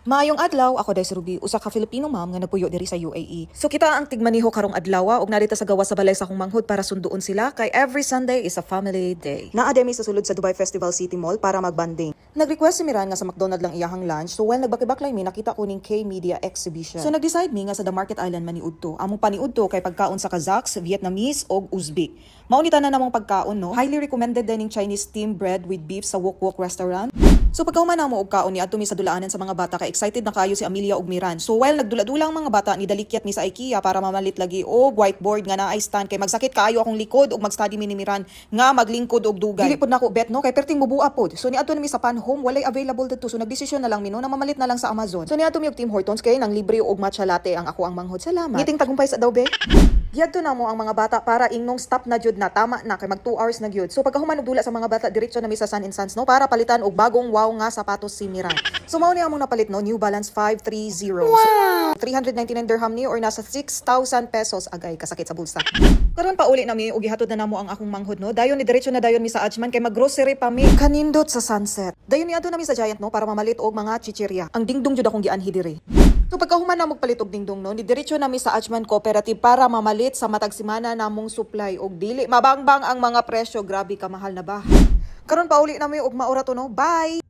Maayong adlaw, ako day si Ruby, usa ka Filipino ma'am nga nagpuyo diri sa UAE. So kita ang tigmaniho karong adlaw ug narita sa gawa sa balay sa akong manghod para sunduon sila kay every Sunday is a family day. Naa demi sa sulod sa Dubai Festival City Mall para magbanding. Nag-request si Miran nga sa McDonald lang iyahang lunch, so while nagbakibaklay mi nakita ko ning K-Media Exhibition. So nag-decide mi nga sa The Market Island maniudto. Among paniudto kay pagkaon sa Kazakhs, Vietnamese ug Uzbek. Maunita na namong pagkaon no. Highly recommended dining Chinese steamed bread with beef sa Wok Wok restaurant. So pagkahuman na mo og kaon ni adto mi sa dulaanan sa mga bata kay excited na kayo si Amelia ug Miran. So while nagdula-dula ang mga bata ni dalikyat mi sa IKEA para mamalit lagi og whiteboard nga naay stand kay magsakit kaayo akong likod ug mag-study mi ni Miran nga maglingkod og dugay. Dili pud nako bet no kay perting mubua pod. So niadto mi sa Pan Home walay available dito so nagdesisyon na lang mi no na mamalit na lang sa Amazon. So niadto mi og Tim Hortons kay nang libre og matcha latte ang ako ang manghod. Salamat. Ngiting tagumpay sa daw be. Yadto na mo ang mga bata para ingnon stop na jud na tama na kay mag 2 hours na gyud. So pagkahuman og dula sa mga bata diretso na mi sa Sun and Sons no para palitan og bagong wow nga sapatos si Miran. So mao ni among napalit no New Balance 530. Wow! So, 399 dirham ni or nasa 6,000 pesos agay kasakit sa bulsa. Karon pa uli na mi og gihatod na namo ang akong manghod no. Dayon ni diretso na dayon mi sa Ajman kay mag-grocery pa mi kanindot sa Sunset. Dayon ni adto na mi sa Giant no para mamalit og mga chichirya. Ang dingdong jud akong gianhi diri. So pagkahuman na magpalit og dingdong no, ni diretso nami sa Ajman Cooperative para mamalit sa matag semana namong supply og dili mabangbang ang mga presyo, grabe ka mahal na ba. Karon pa uli nami og maura to no. Bye.